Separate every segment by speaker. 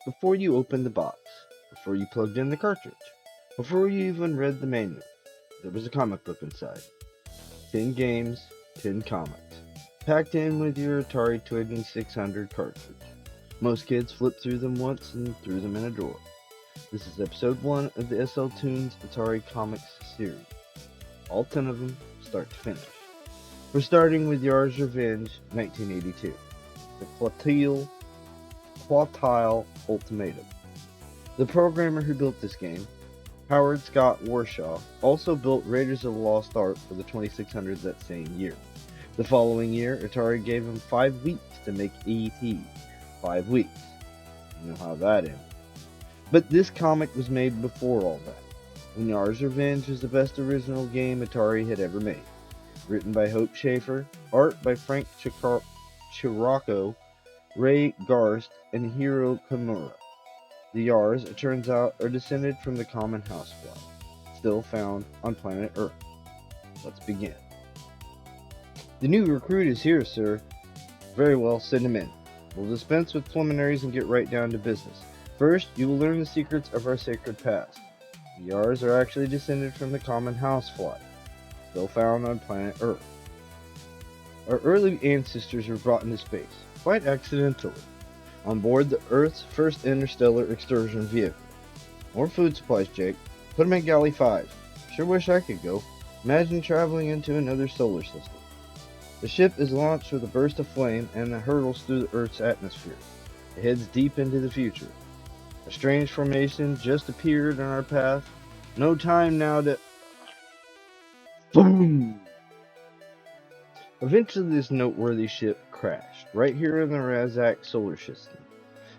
Speaker 1: before you opened the box, before you plugged in the cartridge, before you even read the manual, there was a comic book inside. 10 games, 10 comics, packed in with your Atari 2600 cartridge. Most kids flipped through them once and threw them in a drawer. This is episode 1 of the SL Toons Atari Comics series. All 10 of them, start to finish. We're starting with Yars Revenge, 1982. The Qotile Ultimatum. The programmer who built this game, Howard Scott Warshaw, also built Raiders of the Lost Ark for the 2600 that same year. The following year, Atari gave him 5 weeks to make E.T. 5 weeks. You know how that ended. But this comic was made before all that. And Yars Revenge is the best original game Atari had ever made. Written by Shafer, art by Frank Cirocco, Ray Garst, and Hiro Kimura. The Yars, it turns out, are descended from the common housefly, still found on planet Earth. Let's begin. The new recruit is here, sir. Very well, send him in. We'll dispense with preliminaries and get right down to business. First, you will learn the secrets of our sacred past. The Yars are actually descended from the common housefly, still found on planet Earth. Our early ancestors were brought into space, quite accidentally, on board the Earth's first interstellar excursion vehicle. More food supplies, Jake. Put them in Galley 5. Sure wish I could go. Imagine traveling into another solar system. The ship is launched with a burst of flame and hurtles through the Earth's atmosphere. It heads deep into the future. A strange formation just appeared on our path. No time now to... Boom! Eventually this noteworthy ship crashed, right here in the Razak solar system.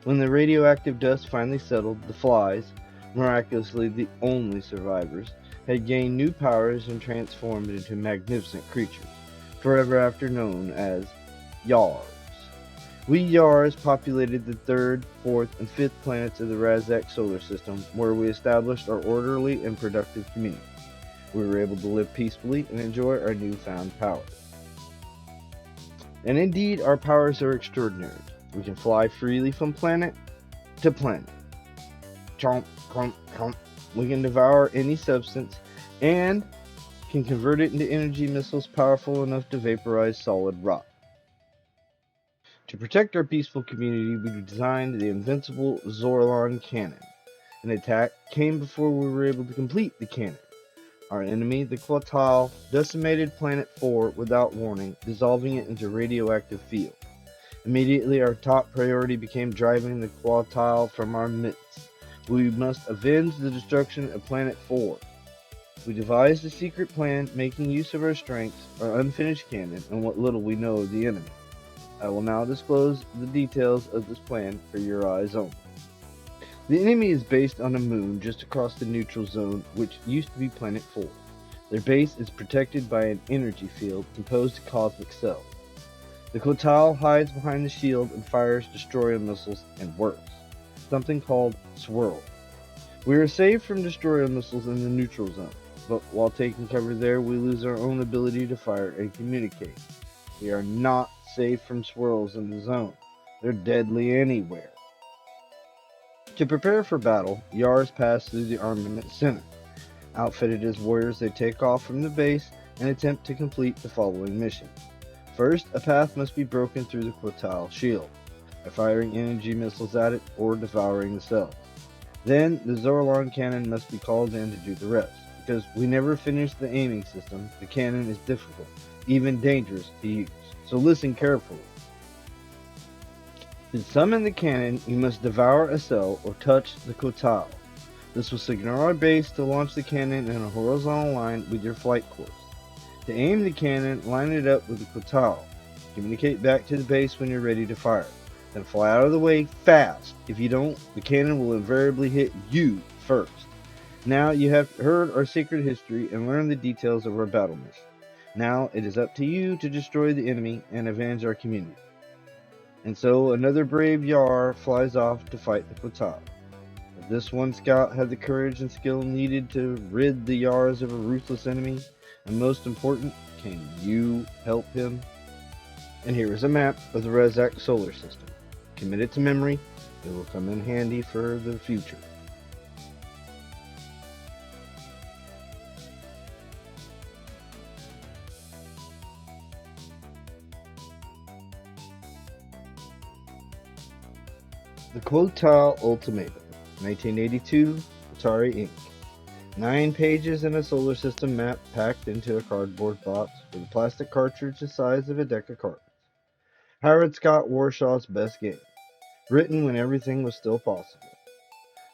Speaker 1: When the radioactive dust finally settled, the flies, miraculously the only survivors, had gained new powers and transformed into magnificent creatures, forever after known as Yars. We Yars populated the 3rd, 4th, and 5th planets of the Razak solar system, where we established our orderly and productive community. We were able to live peacefully and enjoy our newfound powers. And indeed, our powers are extraordinary. We can fly freely from planet to planet. Chomp, chomp, chomp. We can devour any substance and can convert it into energy missiles powerful enough to vaporize solid rock. To protect our peaceful community, we designed the invincible Zorlon cannon. An attack came before we were able to complete the cannon. Our enemy, the Qotile, decimated Planet 4 without warning, dissolving it into radioactive field. Immediately, our top priority became driving the Qotile from our midst. We must avenge the destruction of Planet 4. We devised a secret plan, making use of our strengths, our unfinished cannon, and what little we know of the enemy. I will now disclose the details of this plan for your eyes only. The enemy is based on a moon just across the neutral zone, which used to be Planet 4. Their base is protected by an energy field composed of cosmic cells. The Qotile hides behind the shield and fires destroyer missiles and worse, something called swirls. We are saved from destroyer missiles in the neutral zone, but while taking cover there, we lose our own ability to fire and communicate. We are not safe from swirls in the zone. They're deadly anywhere. To prepare for battle, Yars pass through the armament center. Outfitted as warriors, they take off from the base and attempt to complete the following mission. First, a path must be broken through the Qotile shield, by firing energy missiles at it or devouring the cells. Then, the Zorlon cannon must be called in to do the rest. Because we never finished the aiming system, the cannon is difficult, even dangerous to use. So listen carefully. To summon the cannon, you must devour a cell or touch the Qotile. This will signal our base to launch the cannon in a horizontal line with your flight course. To aim the cannon, line it up with the Qotile. Communicate back to the base when you're ready to fire. Then fly out of the way fast. If you don't, the cannon will invariably hit you first. Now you have heard our secret history and learned the details of our battle mission. Now it is up to you to destroy the enemy and avenge our community. And so another brave Yar flies off to fight the Qotile. If this one scout had the courage and skill needed to rid the Yars of a ruthless enemy, and most important, can you help him? And here is a map of the Razak solar system. Commit it to memory, It will come in handy for the future. The Qotile Ultimatum, 1982, Atari Inc. 9 pages in a solar system map packed into a cardboard box with a plastic cartridge the size of a deck of cards. Howard Scott Warshaw's best game, written when everything was still possible.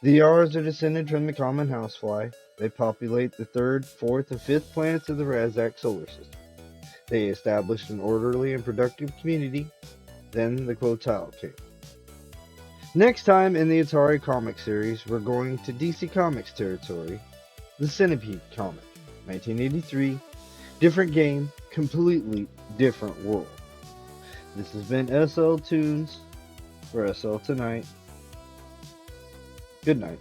Speaker 1: The Yars are descended from the common housefly. They populate the 3rd, 4th, and 5th planets of the Razak solar system. They established an orderly and productive community. Then the Qotile came. Next time in the Atari Comics series, we're going to DC Comics territory. The Centipede comic, 1983. Different game, completely different world. This has been SL Toons for SL Tonight. Good night.